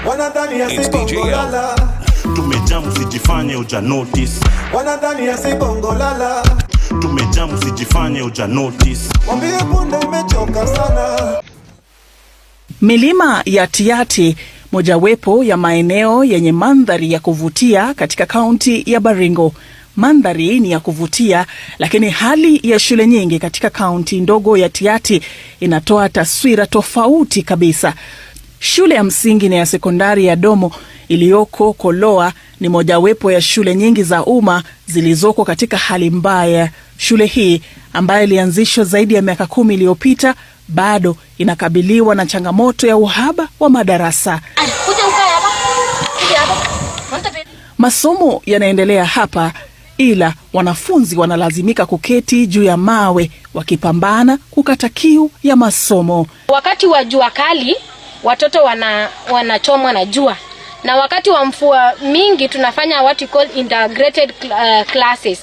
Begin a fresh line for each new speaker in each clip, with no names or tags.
Wanadhani asibongolala.
Tumejamu sijifanye uja notice.
Wanadhani asibongolala.
Tumejamu sijifanye uja notice.
Mwambie punde imechoka sana.
Milima ya Tiaty, mojawapo ya maeneo yenye mandhari ya kuvutia katika kaunti ya Baringo. Mandhari ni ya kuvutia, lakini hali ya shule nyingi katika kaunti ndogo ya Tiaty inatoa taswira tofauti kabisa. Shule ya msingi na ya sekondari ya Domo iliyoko Koloa ni mojawapo ya shule nyingi za umma zilizoko katika hali mbaya. Shule hii ambayo ilianzishwa zaidi ya miaka 10 iliyopita bado inakabiliwa na changamoto ya uhaba wa madarasa. Masomo yanaendelea hapa, ila wanafunzi wanalazimika kuketi juu ya mawe wakipambana kukata kiu ya masomo.
Wakati wa jua kali watoto wanachomwa na jua, na wakati wa mvua mingi tunafanya what we call integrated classes.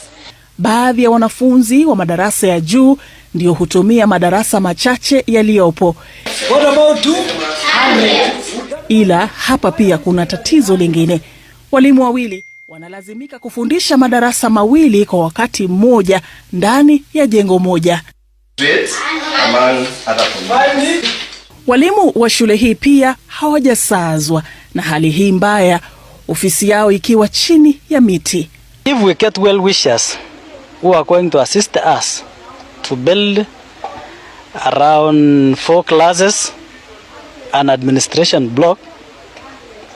Baadhi ya wanafunzi wa madarasa ya juu ndio hutumia madarasa machache yaliyopo.
What about 200?
Ila hapa pia kuna tatizo lingine. Walimu wawili wanalazimika kufundisha madarasa mawili kwa wakati mmoja ndani ya jengo moja. Walimu wa shule hii pia hawajasazwa na hali hii mbaya, ofisi yao ikiwa chini ya miti.
If we get well wishers who are going to assist us to build around 4 classes an administration block,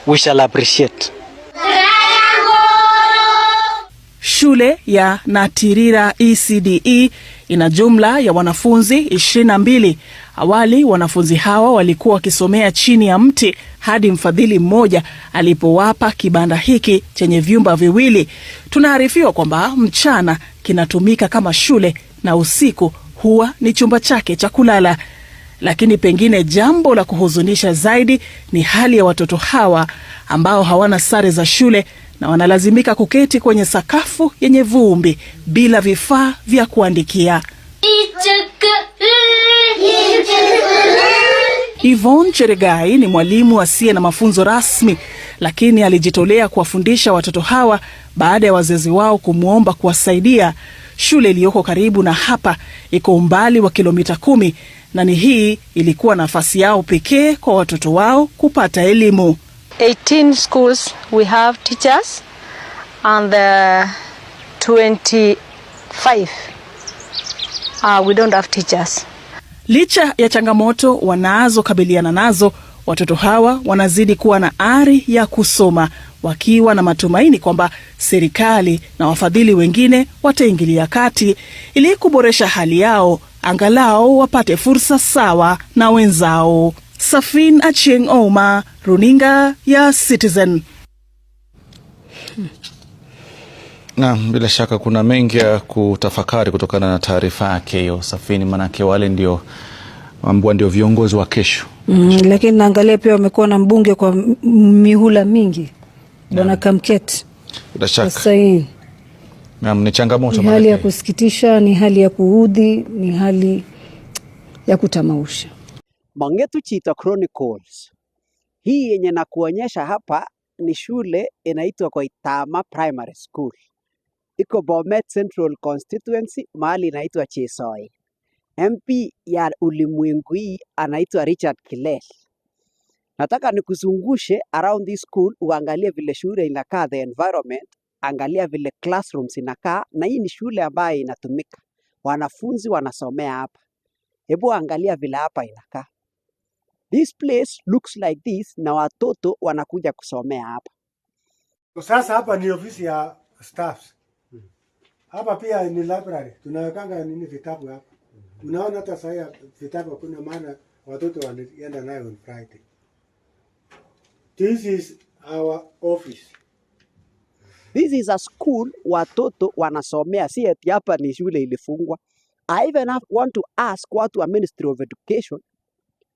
we shall appreciate.
Shule ya Natirira ECDE ina jumla ya wanafunzi 22. Awali wanafunzi hawa walikuwa wakisomea chini ya mti hadi mfadhili mmoja alipowapa kibanda hiki chenye vyumba viwili. Tunaarifiwa kwamba mchana kinatumika kama shule na usiku huwa ni chumba chake cha kulala. Lakini pengine jambo la kuhuzunisha zaidi ni hali ya watoto hawa ambao hawana sare za shule na wanalazimika kuketi kwenye sakafu yenye vumbi bila vifaa vya kuandikia. Yvonne Cheregai ni mwalimu asiye na mafunzo rasmi, lakini alijitolea kuwafundisha watoto hawa baada ya wazazi wao kumwomba kuwasaidia. Shule iliyoko karibu na hapa iko umbali wa kilomita 10, na ni hii ilikuwa nafasi yao pekee kwa watoto wao kupata elimu.
18 schools we have teachers and 25 we don't have teachers.
Licha ya changamoto wanazokabiliana nazo, watoto hawa wanazidi kuwa na ari ya kusoma, wakiwa na matumaini kwamba serikali na wafadhili wengine wataingilia kati ili kuboresha hali yao, angalau wapate fursa sawa na wenzao. Safin Achieng Oma, runinga ya Citizen.
Na bila shaka kuna mengi ya kutafakari kutokana na taarifa yake hiyo Safini, manake wale ndio viongozi wa kesho.
Lakini naangalia pia wamekuwa na mbunge kwa mihula mingi, Bwana Kamket.
Bila shaka.
Sasa hii
ni changamoto,
ni hali ya kusikitisha, ni hali ya kuudhi, ni hali ya kutamausha.
Mangetu Chita Chronicles. Hii yenye na kuonyesha hapa ni shule inaitwa kwa Itama Primary School. Iko Bomet Central Constituency, mahali inaitwa Chesoi. MP ya ulimwengu hii anaitwa Richard Kilel. Nataka nikuzungushe around this school, uangalie vile shule inakaa, the environment, angalia vile classrooms inakaa, na hii ni shule ambayo inatumika. Wanafunzi wanasomea hapa. Hebu angalia vile hapa inakaa. This place looks like this, na watoto wanakuja kusomea hapa.
Sasa hapa ni ofisi ya staffs. Hapa pia ni library. Tunawekanga nini vitabu hapa. Unaona hata sasa vitabu kuna maana watoto wanaenda nayo on Friday. This is our office.
This is a school watoto wanasomea, si eti hapa ni shule ilifungwa. I even want to ask watu wa Ministry of Education,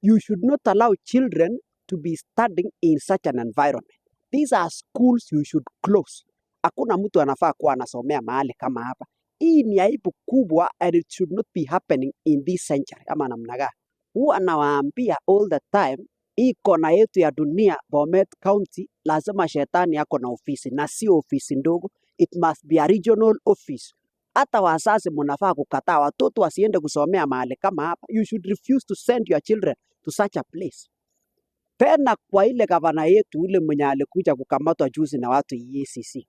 you should not allow children to be studying in such an environment. These are schools you should close. Hakuna mtu anafaa kuwa anasomea mahali kama hapa. Hii ni aibu kubwa, and it should not be happening in this century. Ama namna gani? Huwa anawaambia all the time, hii kona yetu ya dunia Bomet County lazima shetani yako na ofisi na sio ofisi ndogo. It must be a regional office. Hata wazazi mnafaa kukataa watoto wasiende kusomea mahali kama hapa. You should refuse to send your children to such a place. Tena kwa ile gavana yetu ule mwenye alikuja kukamatwa juzi na watu EACC.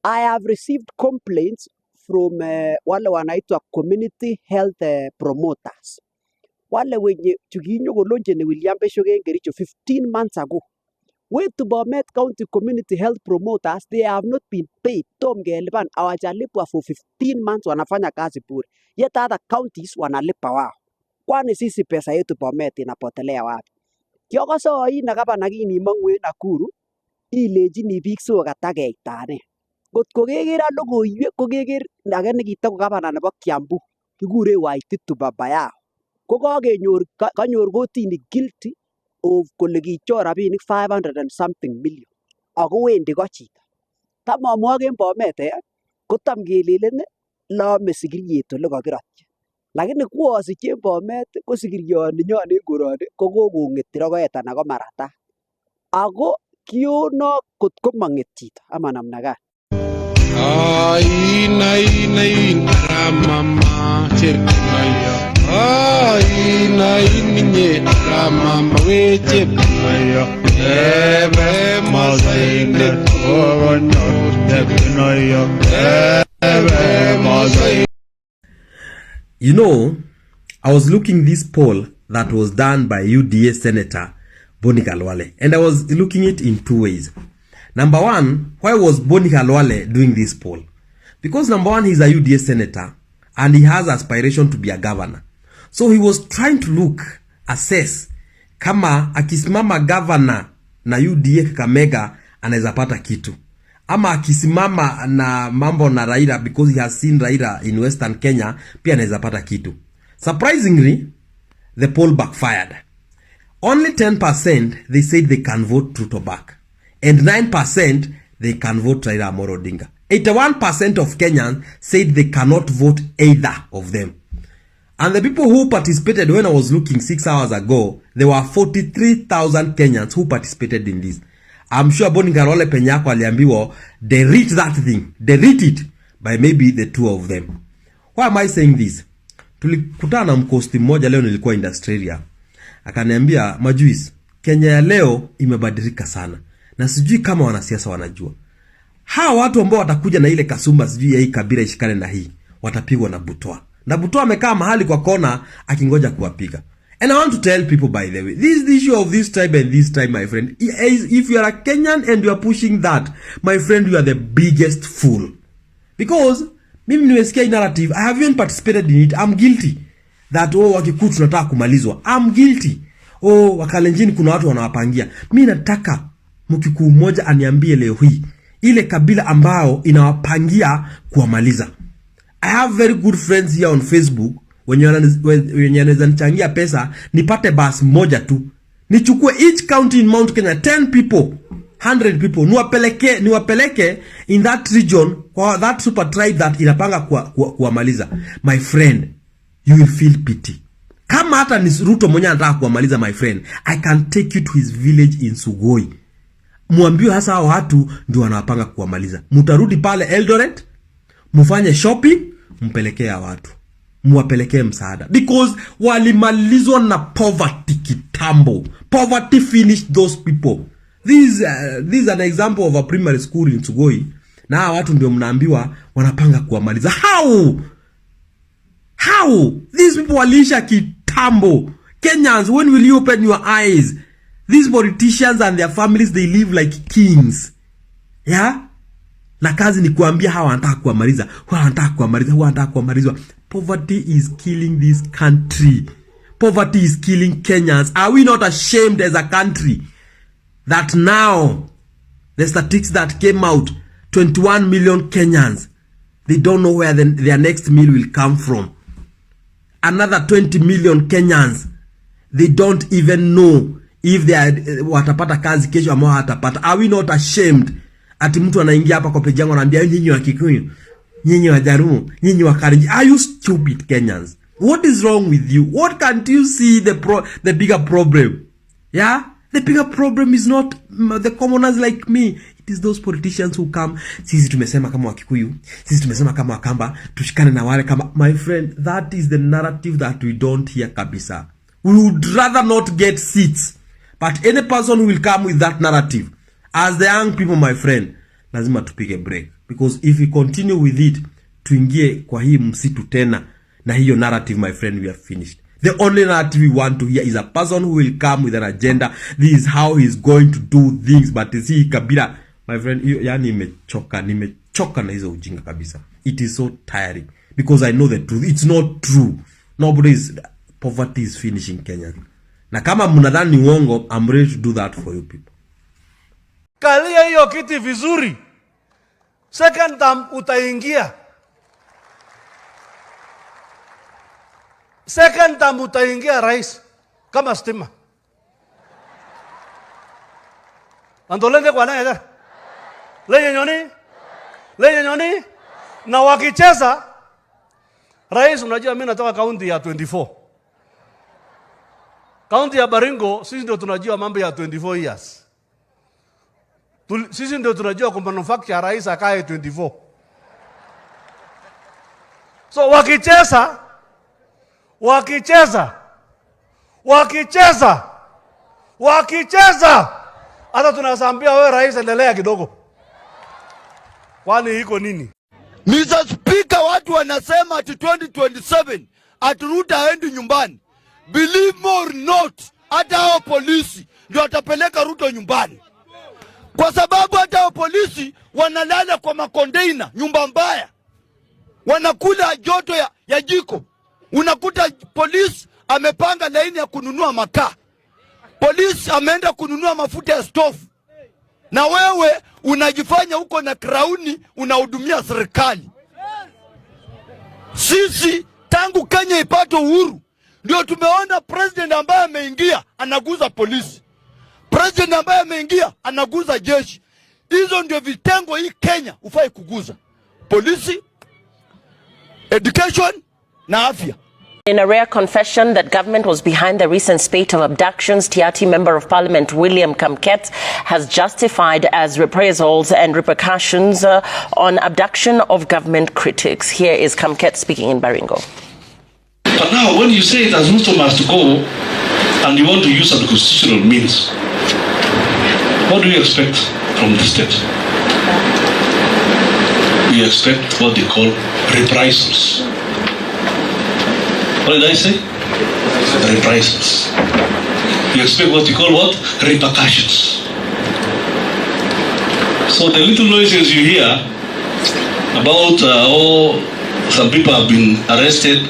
I have received complaints from wale wanaitwa community health promoters. Wale wenye chukinyo golonje ni William Beshoge Ngericho 15 months ago. Went to Bomet County community health promoters, they have not been paid. Tom Geliban hawajalipwa for 15 months, wanafanya kazi bure. Yet other counties wanalipa wao. Kwani sisi pesa yetu Bomet inapotelea wapi? Kiyoko so hii na kaba nagini mangwe Nakuru ileji ni big so katage itane. Got kogeger logoiwek kogeger age nekita ko gavana nebo Kiambu kigure Waititu baba yao. Ko kanyor kotini guilty of kole kichor rabinik 500 and something million. Ako wendi ko chito. Tamamwogen Bomet kotam kelelen lame sigiriet ole kakirotyi. Lakini kuosiche Bomet ko sigirioni nyon en koroni ko kokong'eti rogoet anan ko marata. Ako kiono kot ko mang'et chito ama namna gani.
Mama chepmaya ninye mama we chepmaya ebe mazaine kono chepmaya ebe mazaine.
You know, I was looking this poll that was done by UDA Senator Boni Khalwale, and I was looking it in two ways. Number one, why was Boni Khalwale doing this poll? Because number one, he's a UDA senator and he has aspiration to be a governor. So he was trying to assess kama akisimama governor na UDA Kakamega anaweza pata kitu. Ama akisimama na mambo na Raila because he has seen Raila in Western Kenya pia anaweza pata kitu. Surprisingly, the poll backfired. Only 10% they said they can vote Ruto back. And 9% they can vote Raila Amolo Odinga. 81% of Kenyans said they cannot vote either of them. And the people who participated, when I was looking 6 hours ago, there were 43,000 Kenyans who participated in this. I'm sure Boni Khalwale penyako aliambiwa, delete that thing. Delete it by maybe the two of them. Why am I saying this? Tulikutana na mkosti mmoja leo nilikuwa Industrial. Akaniambia, Majuis, Kenya ya leo imebadilika sana. Na sijui kama wanasiasa wanajua. Hawa watu ambao watakuja na ile kasumba sijui ya hii kabila ishikane na hii, watapigwa na Butwa. Na Butwa amekaa mahali kwa kona akingoja kuwapiga. And I want to tell people, by the way, this is the issue of this tribe and this tribe, my friend. If you are a Kenyan and you are pushing that, my friend, you are the biggest fool. Because mimi nimesikia hii narrative, I haven't participated in it. I'm guilty. That wakikutu tunataka kumalizwa. I'm guilty. Wakalenjini kuna watu wanawapangia. Mimi nataka mkikuu mmoja aniambie leo hii ile kabila ambao inawapangia kuwamaliza. I have very good friends here on Facebook wenye wanaweza nichangia pesa nipate bus moja tu. Nichukue each county in Mount Kenya 10 people, 100 people, niwapeleke in that region kwa that super tribe that inapanga kuwamaliza. My friend, you will feel pity. Kama hata ni Ruto mwenye anataka kuwamaliza, my friend, I can take you to his village in Sugoi. Muambiwe hasa hao watu ndio wanapanga kuwamaliza. Mutarudi pale Eldoret, mufanye shopping, mpelekee watu. Muwapelekee msaada. Because walimalizwa na poverty kitambo. Poverty finished those people. This is an example of a primary school in Sugoi. Na hao watu ndio mnaambiwa wanapanga kuwamaliza. How? These people walisha kitambo. Kenyans, when will you open your eyes? These politicians and their families, they live like kings. Yeah? Na kazi ni kuambia hawa wanataka kuamaliza. Poverty is killing this country. Poverty is killing Kenyans. Are we not ashamed as a country that now the statistics that came out, 21 million Kenyans, they don't know where their next meal will come from. Another 20 million Kenyans, they don't even know if they are watapata kazi kesho ama hatapata. Are we not ashamed? Ati mtu anaingia hapa kwa page yangu anaambia nyinyi wa Kikuyu, nyinyi wa Jaruo, nyinyi wa Kalenjin. Are you stupid Kenyans? What is wrong with you? What can't you see the bigger problem? Yeah? The bigger problem is not the commoners like me. It is those politicians who come. Sisi tumesema kama Wakikuyu, sisi tumesema kama Wakamba, tushikane na wale kama. My friend, that is the narrative that we don't hear kabisa. We would rather not get seats. But any person who will come with that narrative, as the young people, my friend, lazima tupige break. Because if we continue with it, tuingie kwa hii msitu tena na hiyo narrative, my friend, we are finished. The only narrative we want to hear is a person who will come with an agenda. This is how he's going to do things. But see Kabila, my friend, yani nimechoka na hizo ujinga kabisa. It is so tiring. Because I know the truth. It's not true. Poverty is finishing Kenya. Na kama mnadhani ni uongo, I'm ready to do that for you people.
Kalia hiyo kiti vizuri. Second term utaingia. Second term utaingia rais kama stima. Andolende kwa nani ya? Lenye nyoni. Na wakicheza rais, unajua mimi natoka kaunti ya 24. Kaunti ya Baringo sisi ndio tunajua mambo ya 24 years. Sisi ndio tunajua kwa manufacture rais akae 24. So wakicheza hata tunasambia wewe rais endelea kidogo. Kwani iko nini?
Mr. Speaker, watu wanasema ati 2027 ati Ruto aendi nyumbani. Believe me or not, hata hao polisi ndio watapeleka Ruto nyumbani. Kwa sababu hata hao polisi wanalala kwa makondeina, nyumba mbaya. Wanakula joto ya jiko. Unakuta polisi amepanga laini ya kununua makaa. Polisi ameenda kununua mafuta ya stove. Na wewe unajifanya huko na krauni unahudumia serikali. Sisi tangu Kenya ipate uhuru ndio tumeona president ambaye ameingia anaguza polisi. President ambaye ameingia anaguza jeshi. Hizo ndio vitengo hii Kenya ufai kuguza. Polisi, education na afya.
In a rare confession that government was behind the recent spate of abductions, Tiaty Member of Parliament William Kamket has justified as reprisals and repercussions on abduction of government critics. Here is Kamket speaking in Baringo.
But now when you say that Ruto must go and you want to use unconstitutional means, what do you expect from the state? We expect what they call reprisals. What did I say? Reprisals. You expect what you call what? Repercussions. So the little noises you hear about some people have been arrested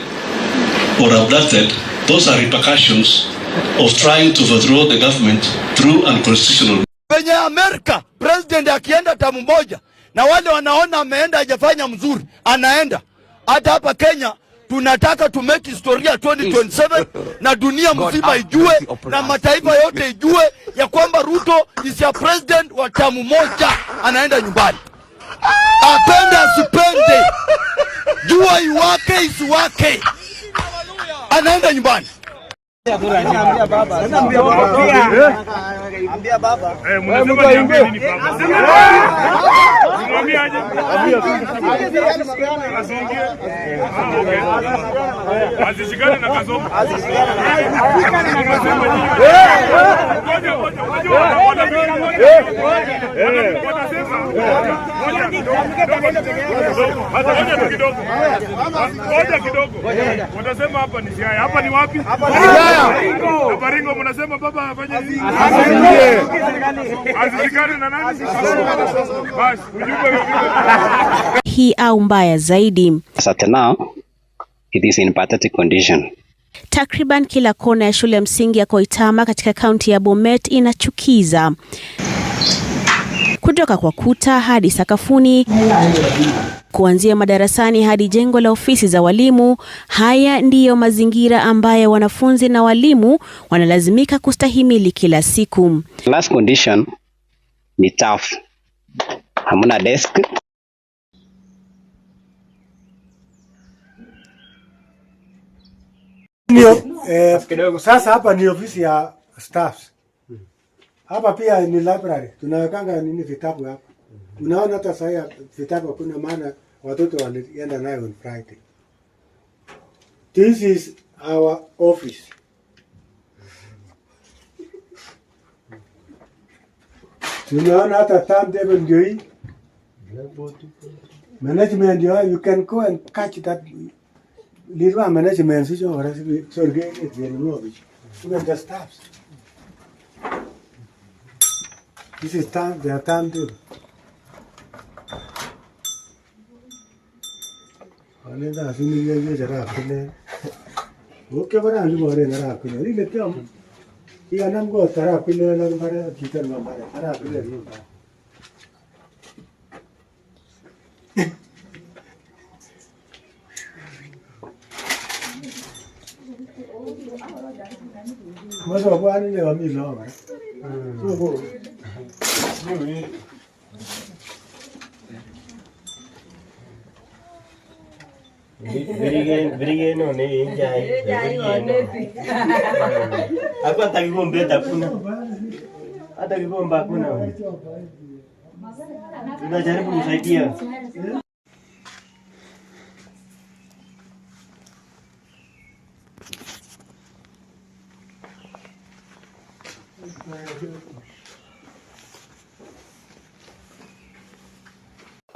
or abducted, those are repercussions of trying to overthrow the government through unconstitutional.
Penye Amerika, president akienda tamu moja, na wale wanaona ameenda hajafanya mzuri, anaenda. Hata hapa Kenya, tunataka to make historia 2027 na dunia mzima ijue na mataifa yote ijue ya kwamba Ruto is a president wa tamu moja, anaenda nyumbani. Apende asipende, jua iwake isiwake, anaenda nyumbani.
Ambia baba.
Watasema hapa ni Siaya. Hapa ni wapi? Baringo mnasema baba afanye nini? Azishikane na nani? Basi ujumbe
hii au mbaya zaidi.
Sasa now it is in pathetic condition.
Takriban kila kona ya shule ya msingi ya Koitama katika kaunti ya Bomet inachukiza. Kutoka kwa kuta hadi sakafuni, kuanzia madarasani hadi jengo la ofisi za walimu, haya ndiyo mazingira ambayo wanafunzi na walimu wanalazimika kustahimili kila siku.
Last condition ni tough. Hamuna desk.
Sasa hapa ni ofisi ya staffs. Hapa pia ni library. Tunawekanga nini vitabu hapa. Unaona hata sasa vitabu kuna maana watoto wanaenda nayo on Friday. This is our office. Tunaona hata timetable ndio hii. Management you can go and catch that. Little management is over. So it's very low. You can just stop. This is time. Their timetable. Anenda asini ye jara apne. Okay, but I'm going to rap. Really, come. You are not going to rap. You are not going to rap. What's up? Why didn't you me long?
Very no aku ataki kumbeta kuna hata kigomba kuna tunajaribu kusaidia.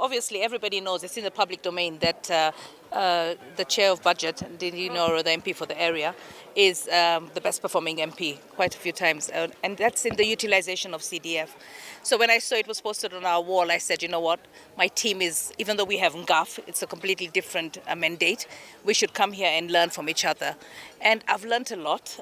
Obviously, everybody knows, it's in the public domain, that the chair of budget, or the MP for the area, is the best performing MP quite a few times, and that's in the utilization of CDF. So when I saw it was posted on our wall, I said, you know what, my team is, even though we have NGAF, it's a completely different mandate, we should come here and learn from each other. And I've learned a lot,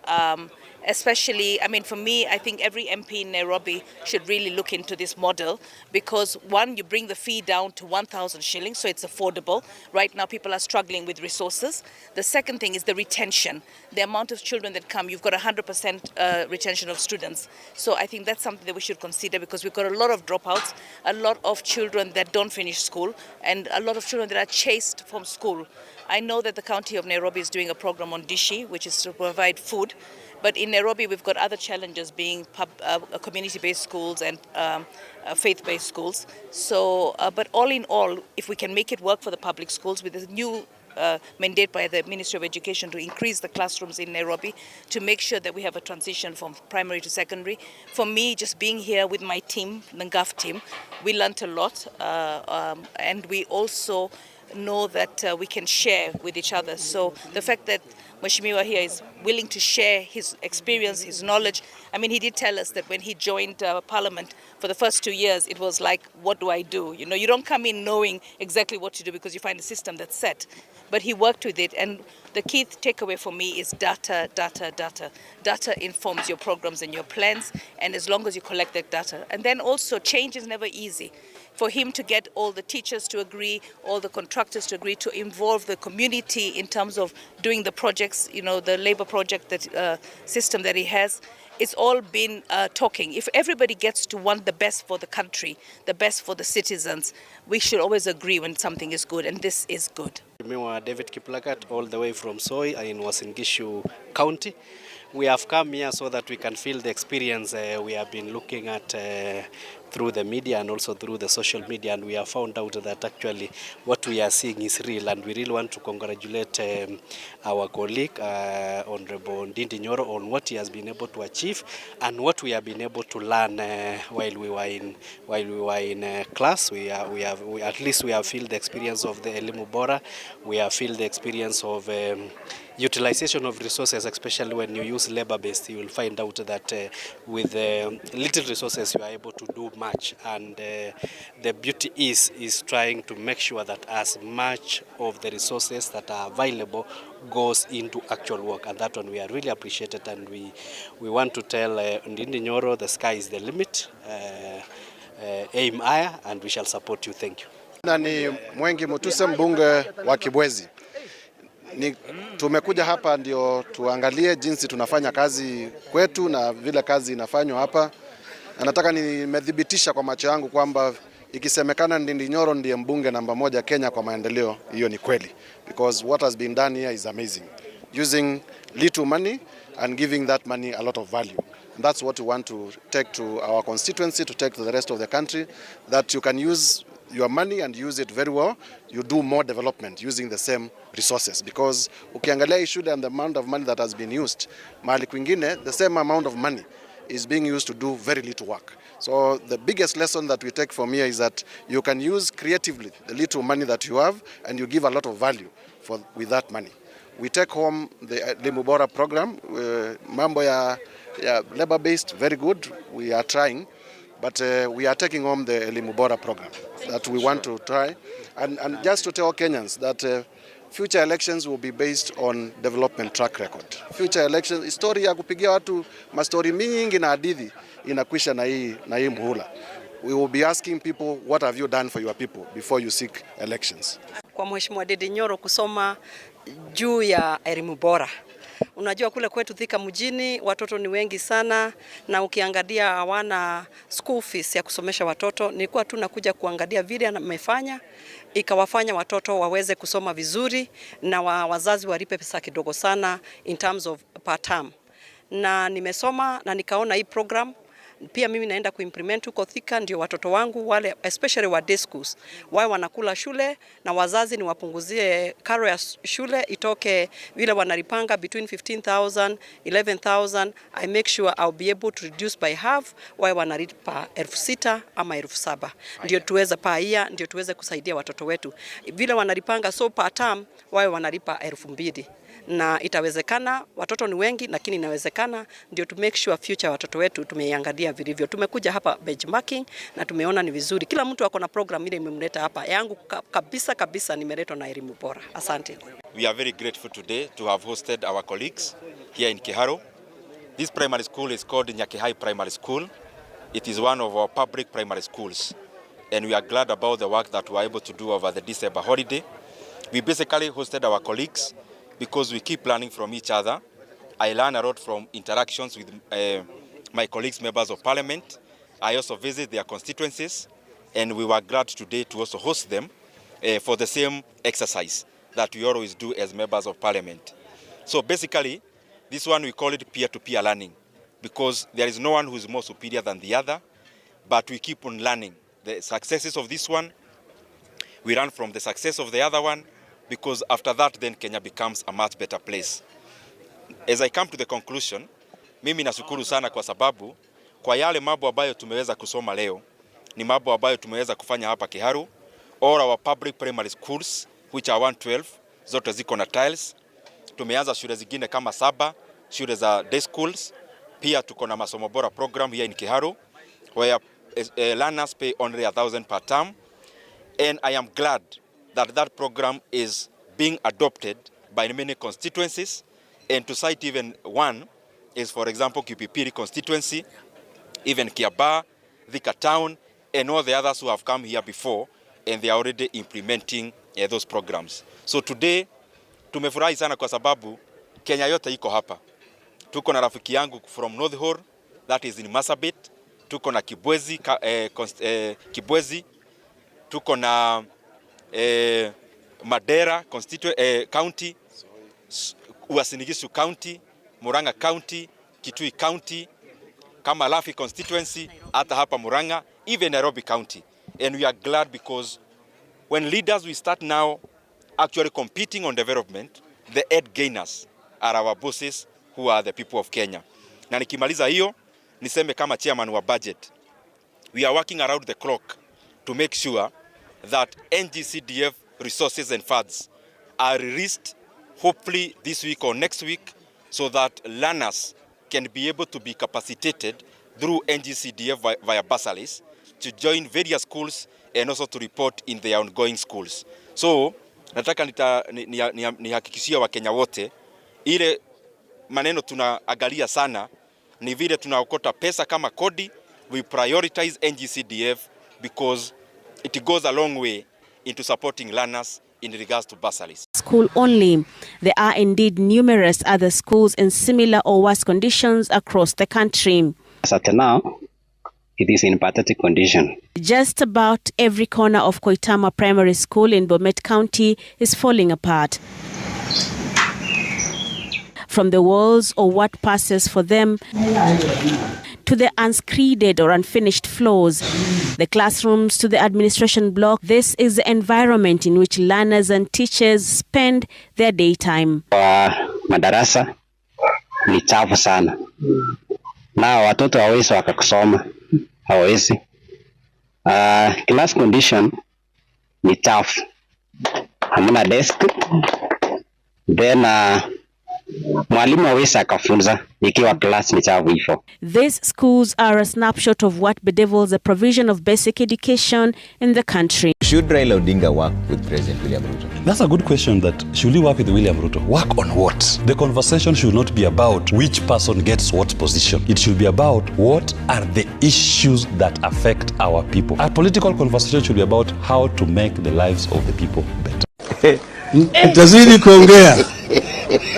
especially, I mean, for me, I think every MP in Nairobi should really look into this model because, one, you bring the fee down to 1,000 shillings, so it's affordable. Right now, people are struggling with resources. The second thing is the retention. The amount of children that come, you've got 100% retention of students. So I think that's something that we should consider because we've got a lot of dropouts, a lot of children that don't finish school, and a lot of children that are chased from school. I know that the county of Nairobi is doing a program on Dishi, which is to provide food. But in Nairobi, we've got other challenges being community-based schools and faith-based schools. So, but all in all, if we can make it work for the public schools with a new mandate by the Ministry of Education to increase the classrooms in Nairobi, to make sure that we have a transition from primary to secondary. For me, just being here with my team, the NGAF team, we learnt a lot, and we also know that we can share with each other. So the fact that Mheshimiwa here is willing to share his experience, his knowledge. I mean, he did tell us that when he joined Parliament for the first 2 years, it was like, what do I do? You know, you don't come in knowing exactly what to do because you find a system that's set. But he worked with it, and the key takeaway for me is data, data, data. Data informs your programs and your plans, and as long as you collect that data. And then also, change is never easy. For him to get all the teachers to agree, all the contractors to agree, to involve the community in terms of doing the projects, you know, the labor project that system that he has, it's all been talking. If everybody gets to want the best for the country, the best for the citizens, we should always agree when something is good, and this is good.
I'm David Kiplagat, all the way from Soy in Uasin Gishu County. We have come here so that we can feel the experience we have been looking at through the media and also through the social media, and we have found out that actually what we are seeing is real, and we really want to congratulate our colleague Honorable Ndindi Nyoro on what he has been able to achieve and what we have been able to learn while we were in class. We at least we have felt the experience of the Elimu Bora. We have felt the experience of utilization of resources, especially when you use labor-based. You will find out that with little resources you are able to do much, and the beauty is trying to make sure that as much of the resources that are available goes into actual work, and that one we are really appreciated, and we want to tell Ndindi Nyoro the sky is the limit. Aim higher, and we shall support you. Thank you.
Ni Mwengi Mutuse, mbunge wa Kibwezi. Tumekuja hapa ndio tuangalie jinsi tunafanya kazi kwetu na vile kazi inafanywa hapa. Nataka nimedhibitisha kwa macho yangu kwamba ikisemekana Ndindi Nyoro ndiye mbunge namba 1 Kenya kwa maendeleo, hiyo ni kweli, because what has been done here is amazing, using little money and giving that money a lot of value. And that's what we want to take to our constituency, to take to the rest of the country, that you can use your money and use it very well. You do more development using the same resources, because ukiangalia issue and the amount of money that has been used, mahali kwingine, the same amount of money is being used to do very little work. So the biggest lesson that we take from here is that you can use creatively the little money that you have, and you give a lot of value with that money. We take home the Elimu Bora program, mambo ya labor-based, very good. We are trying, but we are taking home the Elimu Bora program that we want to try. And just to tell Kenyans that future elections will be based on development track record. Future elections, historia ya kupigia watu mastori mingi na hadithi inakwisha na hii muhula. We will be asking people, what have you done for your people before you seek elections?
Kwa Mheshimiwa Dede Nyoro kusoma juu ya elimu bora. Unajua kule kwetu Thika mjini watoto ni wengi sana, na ukiangalia hawana school fees ya kusomesha watoto. Nilikuwa tu nakuja kuangalia vile amefanya, ikawafanya watoto waweze kusoma vizuri na wazazi walipe pesa kidogo sana in terms of per term. Na nimesoma na nikaona hii program pia mimi naenda kuimplement huko Thika, ndio watoto wangu wale especially wa day schools wao wanakula shule, na wazazi ni wapunguzie karo ya shule itoke vile wanalipanga between 15,000 11,000. I make sure I'll be able to reduce by half, wao wanalipa 6,000 ama 7,000, ndio tuweze paia, ndio tuweze kusaidia watoto wetu vile wanalipanga. So per term wao wanalipa 2,000, na itawezekana. Watoto ni wengi lakini inawezekana, ndio to make sure future watoto wetu tumeiangalia vilivyo. Tumekuja hapa benchmarking na tumeona ni vizuri, kila mtu ako na program ile imemleta hapa. Yangu kabisa nimeletwa na elimu bora. Asante.
We are very grateful today to have hosted our colleagues here in Kiharo. This primary school is called Nyakehai Primary School. It is one of our public primary schools, and we are glad about the work that we are able to do over the December holiday. We basically hosted our colleagues because we keep learning from each other. I learn a lot from interactions with my colleagues, members of parliament. I also visit their constituencies, and we were glad today to also host them for the same exercise that we always do as members of parliament. So basically, this one we call it peer-to-peer learning, because there is no one who is more superior than the other, but we keep on learning. The successes of this one, we learn from the success of the other one, because after that then Kenya becomes a much better place. As I come to the conclusion, mimi nashukuru sana kwa sababu kwa yale mambo ambayo tumeweza kusoma leo ni mambo ambayo tumeweza kufanya hapa Kiharu. All our public primary schools which are 112 zote ziko na tiles. Tumeanza shule zingine kama 7 shule za day schools. Pia tuko na masomo bora program here in Kiharu where learners pay only 1,000 per term, and I am glad that that program is being adopted by many constituencies. And to cite even one is, for example, Kipipiri constituency, even Kiaba, Thika town, and all the others who have come here before, and they are already implementing those programs. So today, tumefurahi sana kwa sababu Kenya yote iko hapa. Tuko na rafiki yangu from North Horr, that is in Masabit. Tuko na Kibwezi, Kibwezi. Tuko na Madera County, Uasin Gishu County, Murang'a County, Kitui County, Kamalafi constituency, hata hapa Murang'a, even Nairobi County. And we are glad because when leaders we start now actually competing on development, the head gainers are our bosses who are the people of Kenya. Na nikimaliza hiyo, niseme kama chairman wa budget, we are working around the clock to make sure that NGCDF resources and funds are released hopefully this week or next week, so that learners can be able to be capacitated through NGCDF via bursaries to join various schools and also to report in their ongoing schools. So nataka nihakikishia Wakenya wote ile maneno tunaangalia sana ni vile tunaokota pesa kama kodi. We prioritize NGCDF because it goes a long way into supporting learners in regards to bursaries.
School only. There are indeed numerous other schools in similar or worse conditions across the country.
As at now, it is in pathetic condition.
Just about every corner of Koitama Primary School in Bomet County is falling apart. From the walls or what passes for them to the unscreeded or unfinished floors, the classrooms to the administration block, this is the environment in which learners and teachers spend their daytime.
Madarasa ni chafu sana. Na watoto hawawezi wakakusoma. Hawawezi. Class condition ni chafu. Hamna desk. Then mwalimu hawezi akafunza ikiwa class ni chafu hivyo.
These schools are a snapshot of what bedevils the provision of basic education in the country.
Should railaodinga work with President William Ruto?
That's a good question. That should he work with William Ruto? Work on what? The conversation should not be about which person gets what position. It should be about what are the issues that affect our people. Our political conversation should be about how to make the lives of the people better.
Tazidi kuongea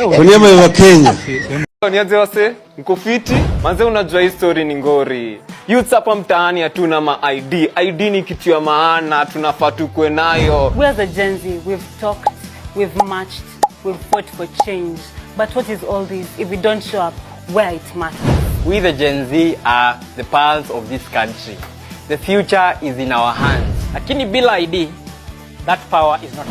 kwa niaba ya Kenya.
Nianze wase mkufiti manze, unajua history ni ngori. Youth hapa mtaani hatuna ma ID ni kitu ya maana, tunafaa tukue nayo.
We as a Gen Z, we've talked, we've marched, we've fought for change. But what is all this if we don't show up where it matters?
We the Gen Z are the pulse of this country. The future is in our hands. Lakini bila ID, that power is not.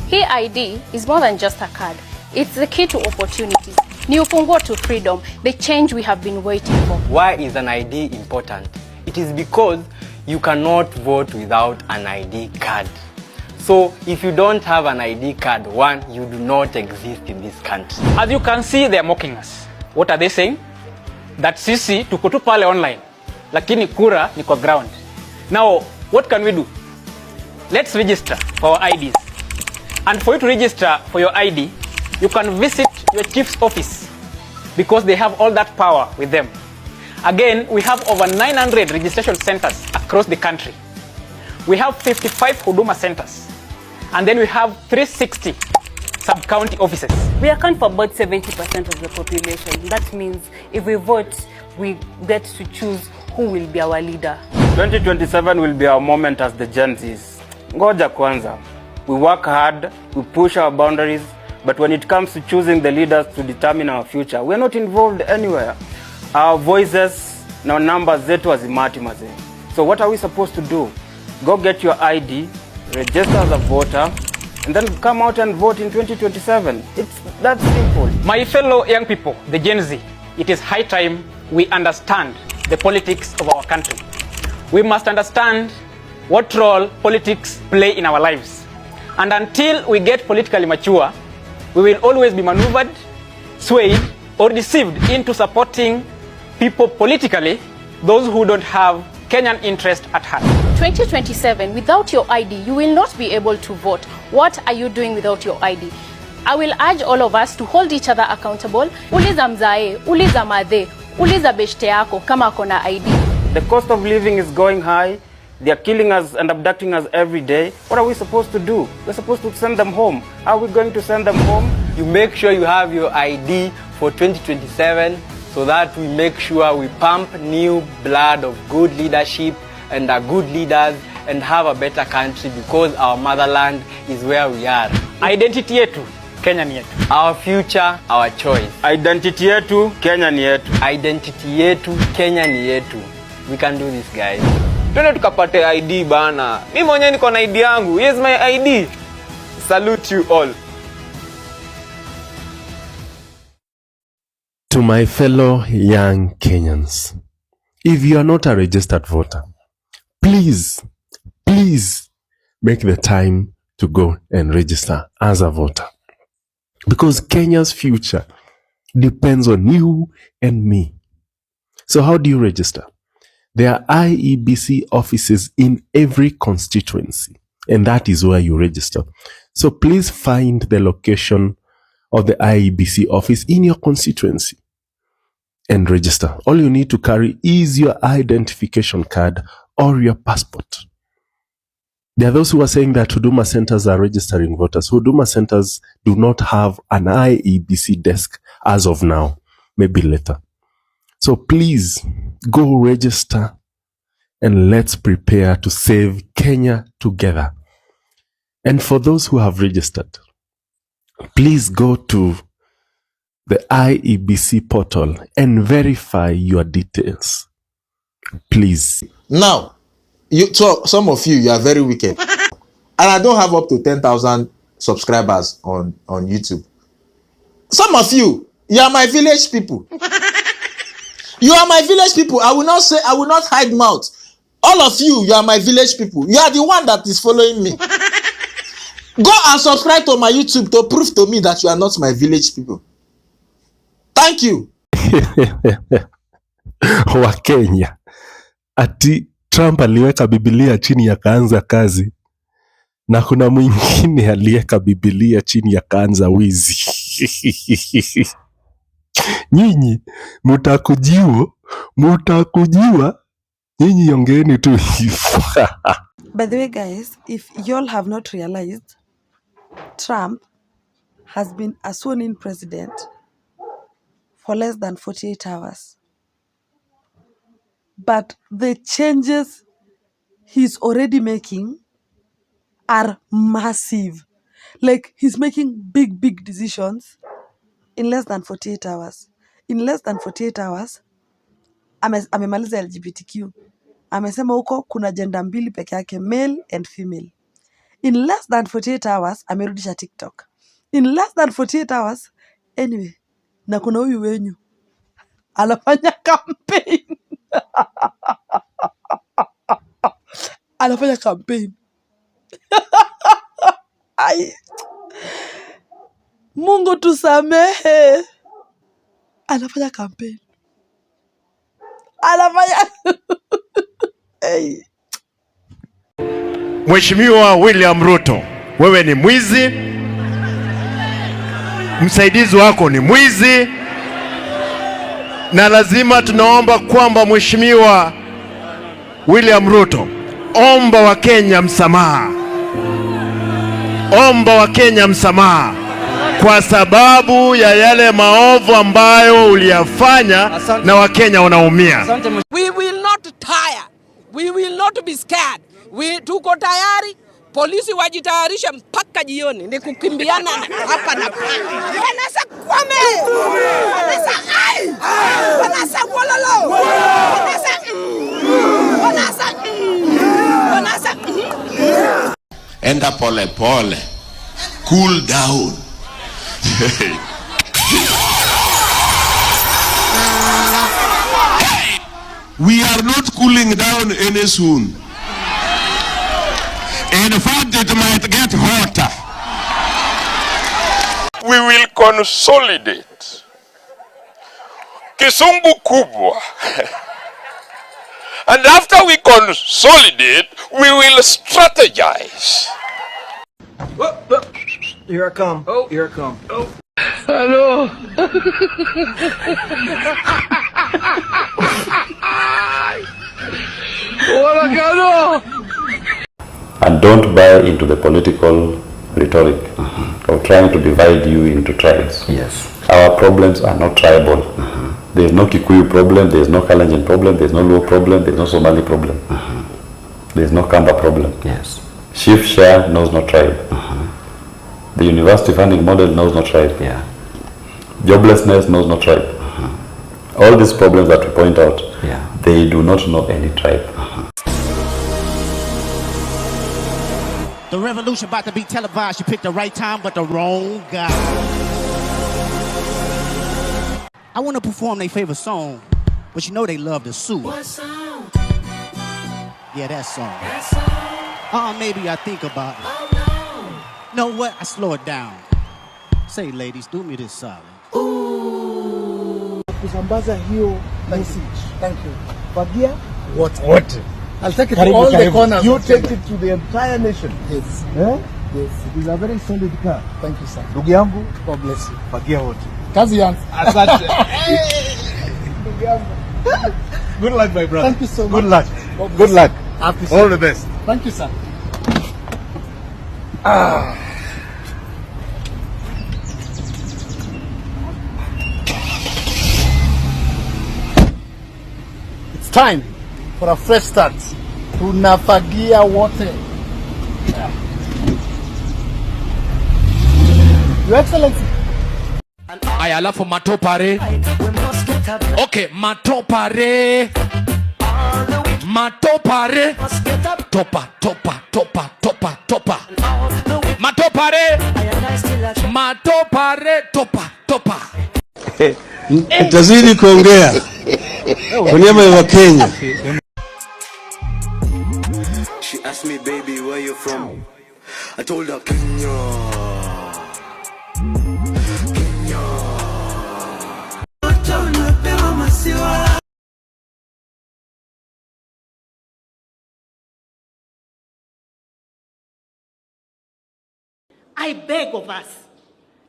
Hii ID is more than just a card. It's the key to opportunities. Ni ufunguo to freedom, the change we have been waiting for.
Why is an ID important? It is because you cannot vote without an ID card. So if you don't have an ID card, one, you do not exist in this country.
As you can see, they are mocking us. What are they saying? That sisi tuko tu pale online, lakini kura ni kwa ground. Now, what can we do? Let's register for our IDs. And for you to register for your ID, you can visit your chief's office because they have all that power with them. Again, we have over 900 registration centers across the country. We have 55 Huduma centers. And then we have 360 sub-county offices.
We account for about 70% of the population. That means if we vote, we get to choose who will be our leader.
2027 will be our moment as the Gen Zs. Ngoja kwanza. We work hard, we push our boundaries, but when it comes to choosing the leaders to determine our future, we are not involved anywhere. Our voices, no numbers zetu hazimati mazee. So what are we supposed to do? Go get your ID, register as a voter, and then come out and vote in 2027. It's that simple.
My fellow young people, the Gen Z, it is high time we understand the politics of our country. We must understand what role politics play in our lives. And until we get politically mature, we will always be maneuvered, swayed, or deceived into supporting people politically, those who don't have Kenyan interest at heart.
2027, without your ID, you will not be able to vote. What are you doing without your ID? I will urge all of us to hold each other accountable. Uliza mzae, uliza madhe, uliza beshte yako kama kona ID.
The cost of living is going high. They are killing us and abducting us every day. What are we supposed to do? We're supposed to send them home. How are we going to send them home? You make sure you have your ID for 2027 so that we make sure we pump new blood of good leadership and are good leaders and have a better country because our motherland is where we are.
Identity yetu, Kenya ni yetu.
Our future, our choice. Identity yetu, Kenya ni yetu. Identity yetu, Kenya ni yetu. We can do this, guys.
Twende tukapate ID bana. Mimi mwenyewe niko na ID yangu. Here's my ID.
Salute you all.
To my fellow young Kenyans, if you are not a registered voter, please make the time to go and register as a voter. Because Kenya's future depends on you and me. So how do you register? There are IEBC offices in every constituency, and that is where you register. So please find the location of the IEBC office in your constituency and register. All you need to carry is your identification card or your passport. There are those who are saying that Huduma centers are registering voters. Huduma centers do not have an IEBC desk as of now, maybe later. So please go register and let's prepare to save Kenya together. And for those who have registered, please go to
the IEBC portal and verify your details. Please.
Now, some of you are very wicked. And I don't have up to 10,000 subscribers on YouTube. Some of you are my village people. You are my village people. I will not hide mouth. All of you are my village people. You are the one that is following me. Go and subscribe to my YouTube to prove to me that you are not my village people. Thank you.
Wa Kenya. Ati Trump aliweka Biblia chini akaanza kazi. Na kuna mwingine aliweka Biblia chini akaanza wizi. Nyinyi mutakujiwa. Nyinyi ongeeni tu hivyo.
By the way, guys, if y'all have not realized, Trump has been a sworn-in president for less than 48 hours. But the changes he's already making are massive. Like, he's making big decisions in less than 48 hours. In less than 48 hours, amemaliza LGBTQ. Amesema huko kuna gender mbili peke yake, male and female. In less than 48 hours, amerudisha TikTok. In less than 48 hours, anyway, na kuna huyu wenyu anafanya campaign. Anafanya campaign. Ai. Mungu tusamehe. Anafanya campaign. Anafanya. Hey.
Mheshimiwa William Ruto, wewe ni mwizi. Msaidizi wako ni mwizi. Na lazima tunaomba kwamba Mheshimiwa William Ruto, omba wa Kenya msamaha. Omba wa Kenya msamaha kwa sababu ya yale maovu ambayo uliyafanya na Wakenya wanaumia.
We will not tire. We will not be scared. Tuko tayari. Polisi wajitayarisha mpaka jioni. Ni kukimbiana hapa na pale. Wanasa kwame. Wanasa ai. Wanasa wololo. Wanasa.
Enda pole pole. Cool down. We are not cooling down any soon. In fact, it might get hotter.
We will consolidate. Kisungu kubwa. And after we consolidate, we will strategize.
Here I come. Oh, here I come. Oh.
Hello.
And don't buy into the political rhetoric of trying to divide you into tribes.
Yes.
Our problems are not tribal. There is no Kikuyu problem, there is no Kalenjin problem, there is no Luo problem, there is no Somali problem. There is no Kamba problem.
Yes.
Shift share knows no tribe. The university funding model knows no tribe.
Yeah.
Joblessness knows no tribe. All these problems that we point out, they do not know any tribe.
The revolution about to be televised. You picked the right time, but the wrong guy. I want to perform their favorite song, but you know they love to sue.
What song?
Yeah, that song.
That song?
Maybe I think about it.
Oh no.
Know what? I slow it down. Say, ladies, do me this solid.
Ooh.
Kusambaza hiyo message.
Thank you.
Fagia
What?
I'll take it to all the corners. You take it to the entire nation. Yes. Eh? Yes. It is a very solid car.
Thank you, sir.
Ndugu yangu,
God bless you.
fagia wote.
Kazi yangu.
Asante. Good luck, my brother.
Thank you so much.
Good luck. Good luck. All the best.
Thank you, sir. It's time for a fresh start. Tunafagia wote. Your Excellency.
Aya, alafu matopare. Okay, matopare. Matopare. Topa, topa, topa, topa, topa. Matopare. Matopare, topa, topa.
Tazidi kuongea kwa niaba ya Wakenya.
She asked me, baby, where you from? I told her, Kenya.
I beg of us,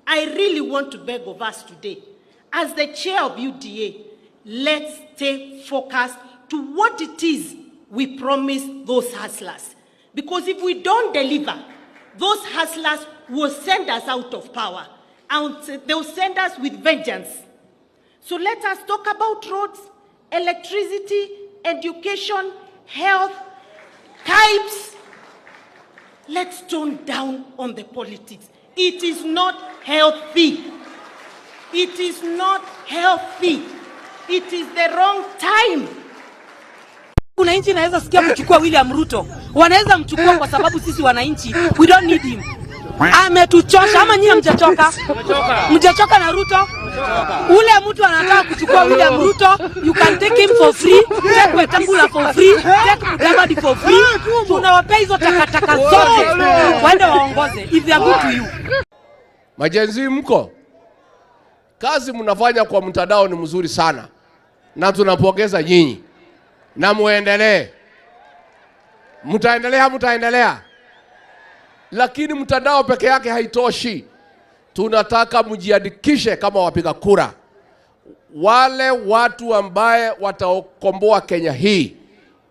I really want to beg of us today, as the chair of UDA, let's stay focused to what it is we promise those hustlers. Because if we don't deliver, those hustlers will send us out of power, and they'll send us with vengeance. So let us talk about roads, electricity, education, health, types. Let's tone down on the politics. It is not healthy. It is not healthy. It is the wrong time.
Wananchi naweza sikia kuchukua William Ruto. Wanaweza mchukua kwa sababu sisi wananchi, we don't need him. Ametuchosha. Ama nyinyi mjachoka? Mjachoka na Ruto? Ule mtu anataka kuchukua William Ruto, you can take him for free, take Wetangula for free, take Mudavadi for free. Tunawapea hizo takataka zote waende waongoze if they are good to you.
Majenzi mko? Kazi mnafanya kwa mtandao ni mzuri sana. Na tunapongeza nyinyi. Na muendelee. Mtaendelea. Lakini mtandao peke yake haitoshi. Tunataka mjiandikishe kama wapiga kura. Wale watu ambaye watakomboa Kenya hii,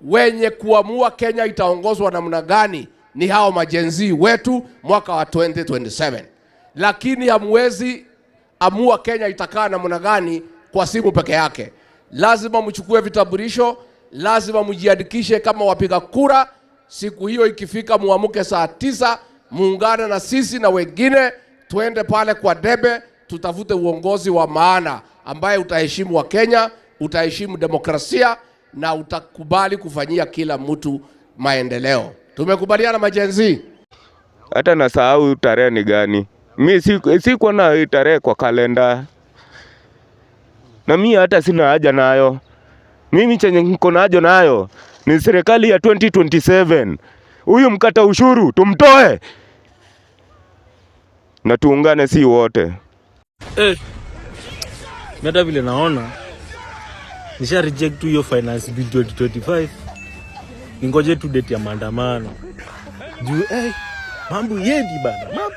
wenye kuamua Kenya itaongozwa namna gani, ni hao majenzi wetu mwaka wa 2027. Lakini hamwezi amua Kenya itakaa namna gani kwa simu peke yake. Lazima mchukue vitambulisho, lazima mjiandikishe kama wapiga kura. Siku hiyo ikifika muamuke saa 9, muungane na sisi na wengine, tuende pale kwa debe, tutafute uongozi wa maana ambaye utaheshimu wa Kenya, utaheshimu demokrasia na utakubali kufanyia kila mtu maendeleo. Tumekubaliana majenzi?
Hata nasahau tarehe ni gani. Mimi siko na tarehe kwa kalenda. Na mimi hata sina haja nayo. Mimi chenye niko nayo nayo ni serikali ya 2027. Huyu mkata ushuru tumtoe. Na tuungane si wote.
Meta vile naona nisha reject hiyo finance bill 2025. Ningoje tu date ya maandamano. Juu mambo yendi bana.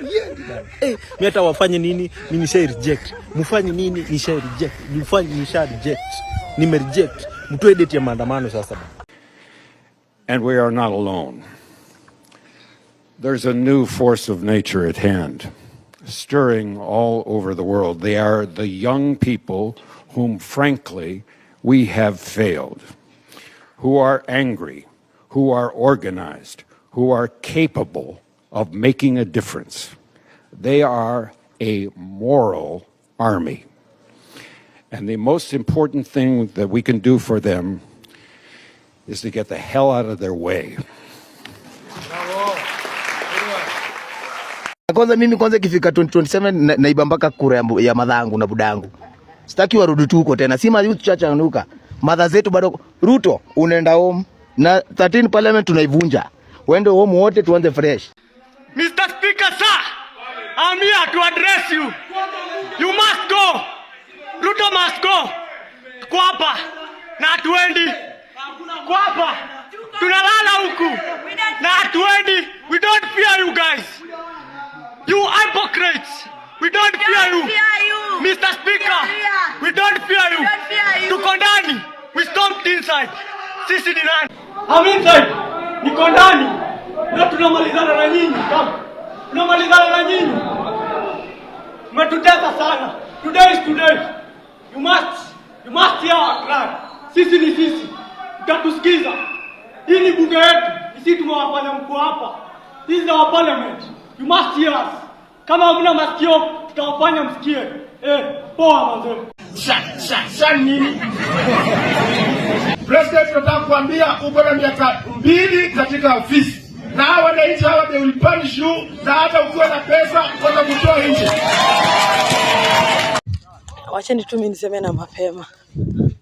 Mimi hata wafanye nini? Mimi nisha reject. Mfanye nini? Nisha reject. Mfanye nisha reject. Nime reject. Mtoe date ya maandamano sasa bana.
And we are not alone. There's a new force of nature at hand, stirring all over the world. They are the young people whom, frankly, we have failed, who are angry, who are organized, who are capable of making a difference. They are a moral army. And the most important thing that we can do for them is to get the hell out of their way.
Kwanza mimi ikifika 2027 naiba mpaka kura ya madhangu na budangu. Sitaki warudi tu huko tena. Si youth church anuka. Madha zetu bado Ruto unaenda home na 13 parliament tunaivunja. Wende home wote tuanze fresh.
Mr. Speaker, sir, I'm here to address you. You must go. Ruto must go. Kwapa na hatuendi. Kwapa tunalala huku na hatuendi. We don't fear you guys. You hypocrites. We don't fear you. Mr. Speaker, we don't fear you. Tuko ndani. We stomped inside. Sisi ni nani? I'm inside. Niko ndani. Na tunamalizana na nyinyi. Tunamalizana na nyinyi. Mmetutesa sana. Today is today. You must hear our cry. Sisi ni sisi. Utatusikiza. Hii ni bunge yetu. Sisi tumewafanya mko hapa. This is our parliament. You must hear us. Kama hamna masikio, tutawafanya msikie. Poa mzee. Sha nini? President tunataka kuambia uko na miaka 2 katika ofisi. Na wananchi hawa they will punish you na hata ukiwa na pesa watakutoa nje.
Wacheni tu mimi niseme na mapema.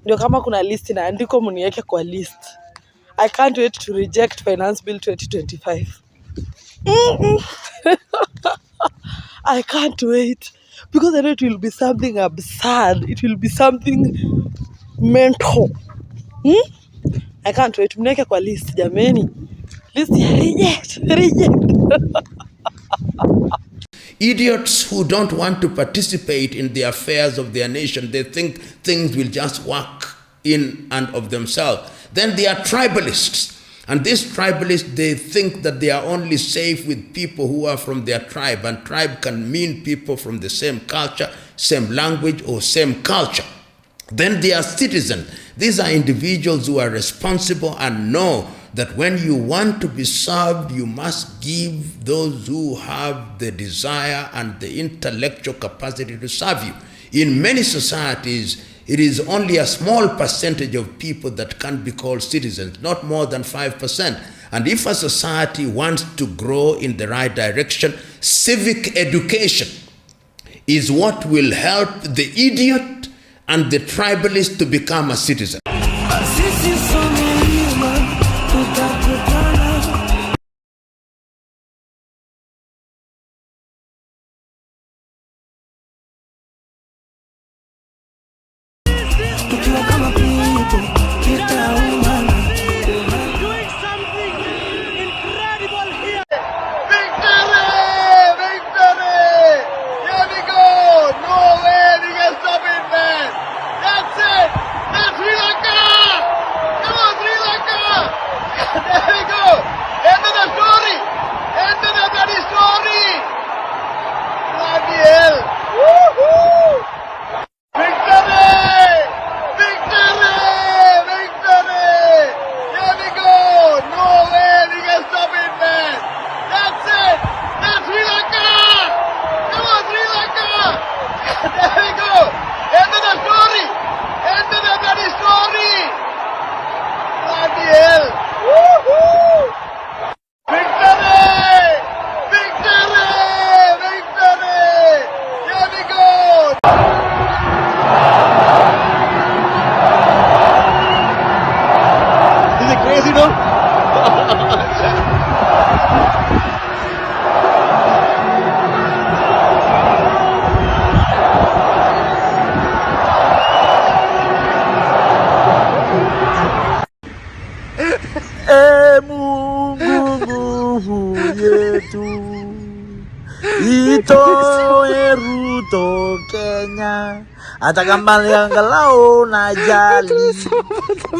Ndio kama kuna list na andiko mniweke kwa list. I can't wait to reject Finance Bill 2025. I can't wait because I know it will be something absurd. It will be something mental. I can't wait. Mniweke kwa list jameni. List reject.
Idiots who don't want to participate in the affairs of their nation, they think things will just work in and of themselves. Then they are tribalists. And these tribalists, they think that they are only safe with people who are from their tribe. And tribe can mean people from the same culture, same language, or same culture. Then they are citizens. These are individuals who are responsible and know that when you want to be served, you must give those who have the desire and the intellectual capacity to serve you. In many societies, it is only a small percentage of people that can be called citizens, not more than 5%. And if a society wants to grow in the right direction, civic education is what will help the idiot and the tribalist to become a citizen.
Itoe Ruto Kenya, hata kama angalau na jali.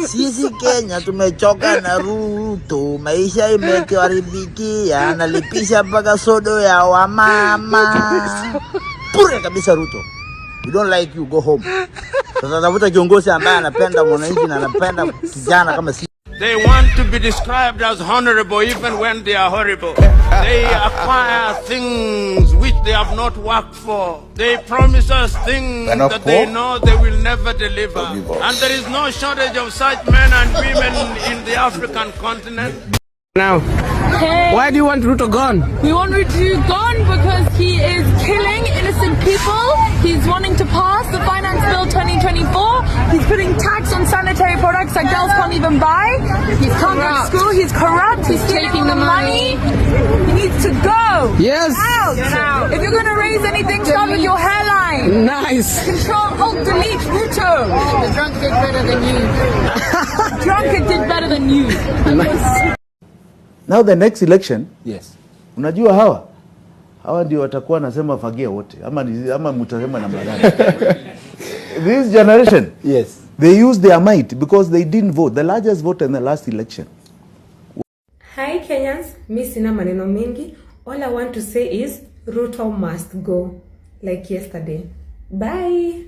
Sisi Kenya tumechoka na Ruto, maisha imekaribikia, analipisha mpaka sodo ya wamama. Pure kabisa Ruto. We don't like you, go home. Sasa tafuta kiongozi ambaye anapenda mwananchi na anapenda kijana kama sisi.
They want to be described as honorable even when they are horrible. They acquire things which they have not worked for. They promise us things that they know they will never deliver. And there is no shortage of such men and women in the African continent.
Now, why do you want Ruto gone?
We want Ruto gone because he is killing innocent people. He's wanting to pass the Finance Bill 2024. He's putting tax on sanitary products that girls can't even buy. He can't go to school. He's corrupt. He's taking the money. He needs to go.
Yes.
Out. If you're going to raise anything, start with your hairline.
Nice.
Control, Alt, Delete, Ruto. The drunk did better than you. The drunkard did better than you.
Nice.
Now the next election,
yes.
Unajua hawa ndio watakuwa nasema fagia wote ama mtasema namna gani? This generation,
yes,
they use their might because they didn't vote, the largest vote in the last election.
Hi Kenyans, mi sina maneno mengi. All I want to say is Ruto must go like yesterday. Bye.